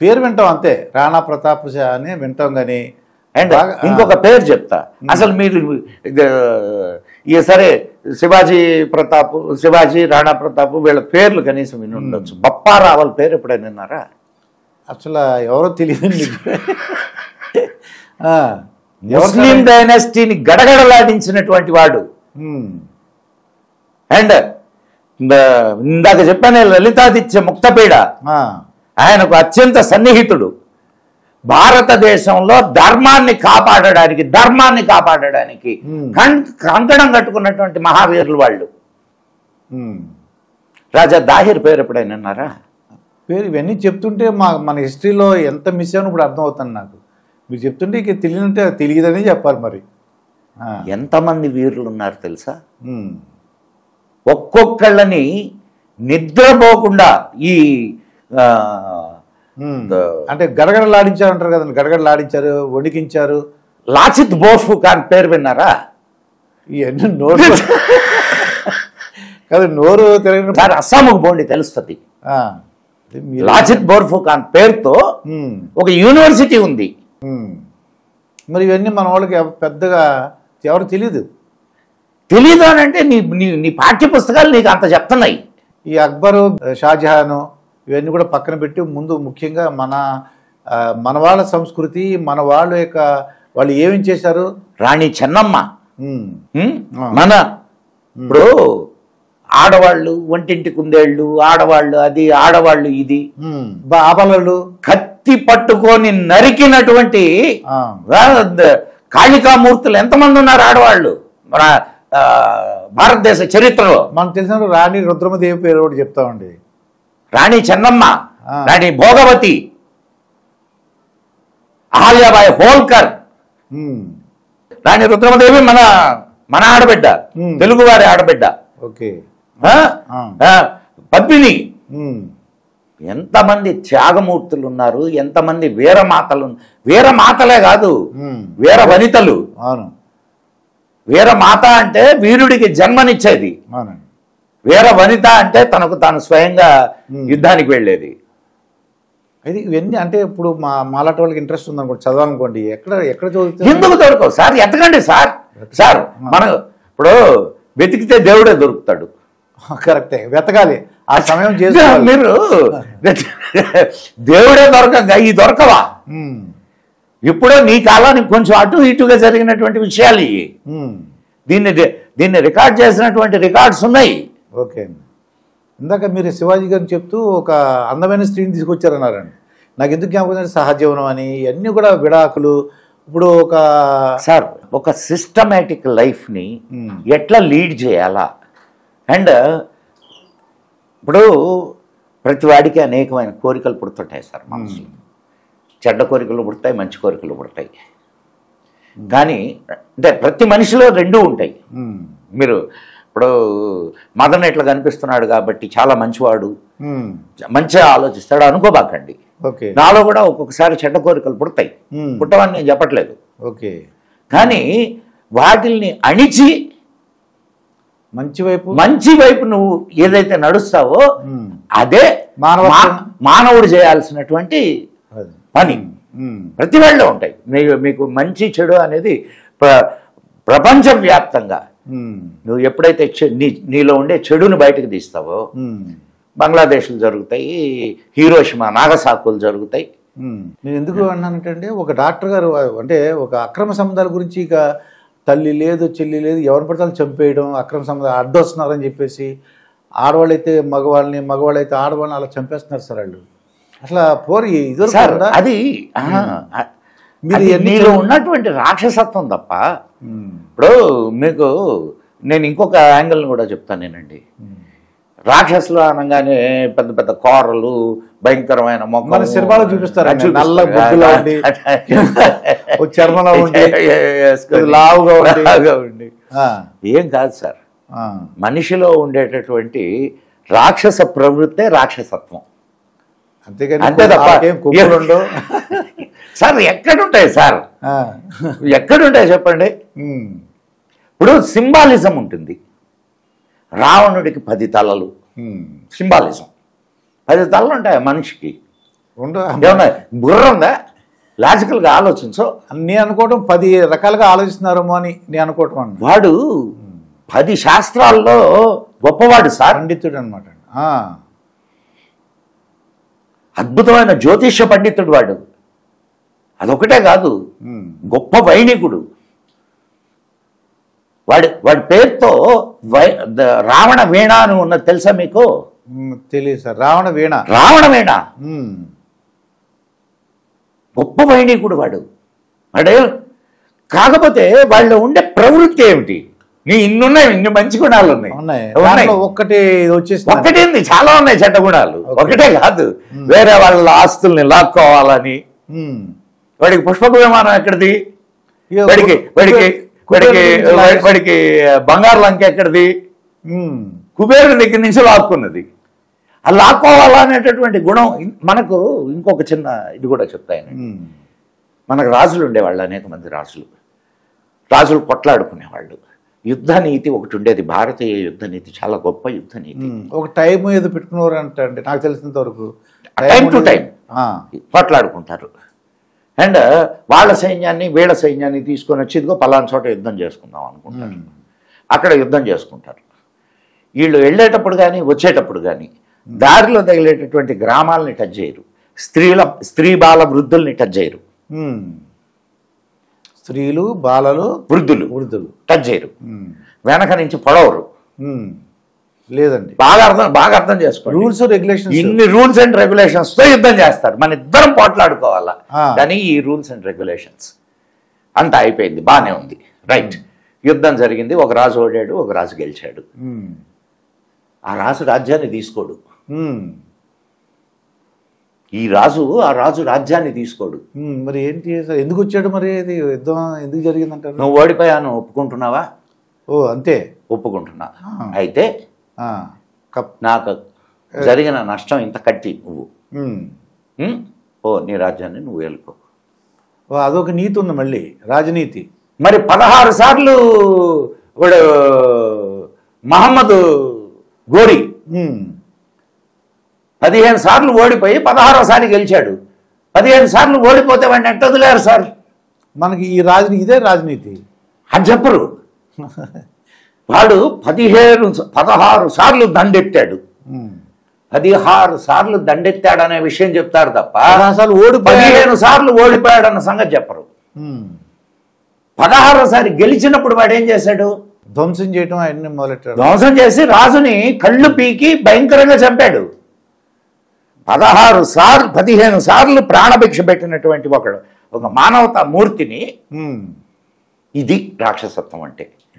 పేరు వింటాం అంతే, రాణా ప్రతాప్ అని వింటాం కానీ. అండ్ ఇంకొక పేరు చెప్తా, అసలు మీరు సరే శివాజీ రాణా ప్రతాప్ వీళ్ళ పేర్లు కనీసం విని ఉండొచ్చు. బప్పారావుల పేరు ఎప్పుడైనా విన్నారా? అసలు ఎవరో తెలియదు. ముస్లిం డైనాసిటీని గడగడలాడించినటువంటి వాడు. అండ్ ఇందాక చెప్పానే లలితాదిత్య ముక్తపీడ, ఆయనకు అత్యంత సన్నిహితుడు. భారతదేశంలో ధర్మాన్ని కాపాడడానికి కంకణం కట్టుకున్నటువంటి మహావీరులు వాళ్ళు. రాజా దాహిర్ పేరు ఎప్పుడైనా విన్నారా? పేరు ఇవన్నీ చెప్తుంటే మన హిస్టరీలో ఎంత మిస్ అయ్యాను ఇప్పుడు అర్థమవుతుంది నాకు. మీరు చెప్తుంటే ఇక తెలియనంటే తెలియదని చెప్పాలి. మరి ఎంతమంది వీరులు ఉన్నారు తెలుసా? ఒక్కొక్కళ్ళని నిద్రపోకుండా ఈ అంటే గడగడలాడించారు అంటారు కదండి. గడగడలాడించారు, వణికించారు. లాచిత్ బోర్ఫుఖాన్ పేరు విన్నారా? ఇవన్నీ నోరు కాదు, నోరు తిరగని. సార్ అస్సాముకు పోండి తెలుస్తుంది. లాచిత్ బోర్ఫుఖాన్ పేరుతో ఒక యూనివర్సిటీ ఉంది. మరి ఇవన్నీ మన వాళ్ళకి పెద్దగా ఎవరు తెలియదు అని అంటే నీ పాఠ్య పుస్తకాలు నీకు అంత చెప్తున్నాయి. ఈ అక్బరు, షాజహాను ఇవన్నీ కూడా పక్కన పెట్టి ముందు ముఖ్యంగా మన వాళ్ళ సంస్కృతి, మన వాళ్ళ యొక్క వాళ్ళు ఏమేం చేశారు. రాణి చెన్నమ్మ, మన ఇప్పుడు ఆడవాళ్ళు ఒంటింటి కుందేళ్ళు, ఆడవాళ్ళు అది, ఆడవాళ్ళు ఇది, ఆపలలు కత్తి పట్టుకొని నరికినటువంటి కాళికామూర్తులు ఎంతమంది ఉన్నారు ఆడవాళ్ళు మన భారతదేశ చరిత్రలో. మనకు తెలిసిన రాణి రుద్రమదేవి పేరు ఒకటి చెప్తామండి. రాణి చెన్నమ్మ, రాణి భోగవతి, అహల్యాబాయి హోల్కర్, రాణి రుద్రమదేవి మన ఆడబిడ్డ, తెలుగువారి ఆడబిడ్డ. ఓకే, పద్మిని. ఎంతమంది త్యాగమూర్తులు ఉన్నారు, ఎంతమంది వీరమాతలు. వీరమాతలే కాదు, వీర వనితలు. అవును, వీరమాత అంటే వీరుడికి జన్మనిచ్చేది. వీర వనిత అంటే తనకు తాను స్వయంగా యుద్ధానికి వెళ్ళేది. అయితే ఇవన్నీ అంటే ఇప్పుడు మాలాంటి వాళ్ళకి ఇంట్రెస్ట్ ఉందనుకోండి, చదవాలనుకోండి, ఎక్కడ చదువుతుంది? ఎందుకు దొరకవు సార్? ఎతకండి సార్. మనం ఇప్పుడు వెతికితే దేవుడే దొరుకుతాడు. కరెక్టే, వెతకాలి, ఆ సమయం చేసి. మీరు దేవుడే దొరకగా ఈ దొరకవా? ఇప్పుడో నీ కాలానికి కొంచెం అటు ఇటుగా జరిగినటువంటి విషయాలు ఇవి. దీన్ని రికార్డ్ చేసినటువంటి రికార్డ్స్ ఉన్నాయి. ఓకే, ఇందాక మీరు శివాజీ గారిని చెప్తూ ఒక అందమైన స్త్రీని తీసుకొచ్చారన్నారండి. నాకు ఎందుకు జ్ఞాపకం సహజీవనం అని, ఇవన్నీ కూడా విడాకులు. ఇప్పుడు ఒక సిస్టమేటిక్ లైఫ్ని ఎట్లా లీడ్ చేయాలా. అండ్ ఇప్పుడు ప్రతి వాడికి అనేకమైన కోరికలు పుడుతుంటాయి సార్ మనసులో. చెడ్డ కోరికలు పుడతాయి, మంచి కోరికలు పుడతాయి. కానీ అంటే ప్రతి మనిషిలో రెండూ ఉంటాయి. మీరు ఇప్పుడు మదన్ ఎట్లా కనిపిస్తున్నాడు కాబట్టి చాలా మంచివాడు, మంచిగా ఆలోచిస్తాడు అనుకోబాకండి. నాలో కూడా ఒక్కొక్కసారి చెడ్డ కోరికలు పుడతాయి, పుట్టవని నేను చెప్పట్లేదు. ఓకే, కానీ వాటిల్ని అణిచి మంచి వైపు నువ్వు ఏదైతే నడుస్తావో అదే మానవుడు చేయాల్సినటువంటి పని. ప్రతి వాళ్ళలో ఉంటాయి. మీకు మంచి చెడు అనేది ప్రపంచవ్యాప్తంగా నువ్వు ఎప్పుడైతే నీలో ఉండే చెడుని బయటకు తీస్తావో, బంగ్లాదేశ్లు జరుగుతాయి, హీరోషిమా నాగసాకులు జరుగుతాయి. నేను ఎందుకు అన్నానంటే, ఒక డాక్టర్ గారు అంటే ఒక అక్రమ సంబంధాల గురించి, ఇక తల్లి లేదు చెల్లి లేదు ఎవరిని పడతాను చంపేయడం, అక్రమ సంబంధాలు అడ్డొస్తున్నారని చెప్పేసి ఆడవాళ్ళైతే మగవాళ్ళని, మగవాళ్ళైతే ఆడవాళ్ళని అలా చంపేస్తున్నారు సార్ వాళ్ళు. అసలు పోరి అది మీలో ఉన్నటువంటి రాక్షసత్వం తప్ప. ఇప్పుడు మీకు నేను ఇంకొక యాంగిల్ని కూడా చెప్తానేనండి. రాక్షసులు అనగానే పెద్ద పెద్ద కోరలు, భయంకరమైన మొక్కలు సినిమాలో చూపిస్తారు. నల్ల బొగ్గులా ఉండి, చర్మలో ఉండి, లావుగా ఉండి. ఏం కాదు సార్, మనిషిలో ఉండేటటువంటి రాక్షస ప్రవృత్తే రాక్షసత్వం. అంతే తప్ప సార్ ఎక్కడుంటాయి సార్, ఎక్కడుంటాయి చెప్పండి. ఇప్పుడు సింబాలిజం ఉంటుంది. రావణుడికి 10 తలలు సింబాలిజం. 10 తలలు ఉంటాయి మనిషికి. ఏమన్నా బుర్ర ఉందా? లాజికల్గా ఆలోచించు. నేను అనుకోవటం 10 రకాలుగా ఆలోచిస్తున్నారేమో అని నేను అనుకోవటం అన్న. వాడు 10 శాస్త్రాల్లో గొప్పవాడు సార్, పండితుడు అనమాట. అద్భుతమైన జ్యోతిష్య పండితుడు వాడు. అదొకటే కాదు, గొప్ప వైణికుడు. వాడి పేరుతో రావణ వీణ అని ఉన్నది తెలుసా మీకు? తెలియదు సార్. రావణ వీణ. గొప్ప వైణికుడు వాడు. కాకపోతే వాళ్ళు ఉండే ప్రవృత్తి ఏమిటి? ఇన్ని మంచి గుణాలు ఉన్నాయి. ఒక్కటేంది, చాలా ఉన్నాయి చెడ్డ గుణాలు. ఒకటే కాదు, వేరే వాళ్ళ ఆస్తుల్ని లాక్కోవాలని. వాడికి పుష్పక విమానం ఎక్కడిది? వాడికి బంగారు లంక ఎక్కడిది? కుబేరుడి దగ్గర నుంచి లాక్కున్నది. ఆ లాక్కోవాలనేటటువంటి గుణం మనకు. ఇంకొక చిన్న ఇది కూడా చెప్తాను. మనకు రాజులు ఉండేవాళ్ళు, అనేక మంది రాజులు కొట్లాడుకునేవాళ్ళు. యుద్ధ నీతి ఒకటి ఉండేది, భారతీయ యుద్ధ నీతి చాలా గొప్ప యుద్ధ నీతి. ఒక టైం ఏదో పెట్టుకునేవారు అంటే నాకు తెలిసినంత వరకు టైం టు టైం కొట్లాడుకుంటారు. అండ్ వాళ్ళ సైన్యాన్ని వీళ్ళ సైన్యాన్ని తీసుకొని వచ్చి ఇదిగో పలానా చోట యుద్ధం చేసుకుందాం అనుకుంటారు. అక్కడ యుద్ధం చేసుకుంటారు. వీళ్ళు వెళ్ళేటప్పుడు కానీ వచ్చేటప్పుడు కానీ దారిలో తగిలేటటువంటి గ్రామాలని టచ్ చేయరు. స్త్రీ బాల వృద్ధుల్ని టచ్ చేయరు. స్త్రీలు, బాలలు, వృద్ధులు టచ్ చేయరు. వెనక నుంచి పొడవరు. లేదండి, బాగా అర్థం చేసుకోండి. రూల్స్ రెగ్యులేషన్స్, ఇన్ని రూల్స్ అండ్ రెగ్యులేషన్స్ తో యుద్ధం చేస్తారు. మన ఇద్దరం పోట్లాడుకోవాలా. కానీ ఈ రూల్స్ అండ్ రెగ్యులేషన్స్ అంతా అయిపోయింది, బాగానే ఉంది, రైట్. యుద్ధం జరిగింది, ఒక రాజు ఓడాడు, ఒక రాజు గెలిచాడు. ఆ రాజు రాజ్యాన్ని తీసుకోడు. ఈ రాజు రాజ్యాన్ని తీసుకోడు. మరి ఏంటి, ఎందుకు వచ్చాడు? మరి ఇది యుద్ధం ఎందుకు జరిగిందంటారు? నువ్వు ఓడిపోయాను ఒప్పుకుంటున్నావా? అంతే, ఒప్పుకుంటున్నా. అయితే నాకు జరిగిన నష్టం ఇంత కట్టి నువ్వు నీ రాజ్యాన్ని నువ్వు వెళ్ళిపో. అదొక నీతి ఉంది మళ్ళీ, రాజనీతి. మరి 16 సార్లు వాడు మహమ్మద్ గోరి 15 సార్లు ఓడిపోయి 16వసారి గెలిచాడు. 15 సార్లు ఓడిపోతే వాడిని ఎట్ట వదిలేరు సార్? మనకి ఈ ఇదే రాజనీతి అని చెప్పరు. వాడు 16 సార్లు దండెత్తాడు. 16 సార్లు దండెత్తాడు అనే విషయం చెప్తారు తప్ప 15 సార్లు ఓడిపోయాడు అన్న సంగతి చెప్పరు. 16వసారి గెలిచినప్పుడు వాడు ఏం చేశాడు? ధ్వంసం చేయటం అవన్నీ మొదలెట్టాడు. ధ్వంసం చేసి రాజుని కళ్ళు పీకి భయంకరంగా చంపాడు. 15 సార్లు ప్రాణభిక్ష పెట్టినటువంటి ఒక మానవతా మూర్తిని. ఇది రాక్షసత్వం అంటే.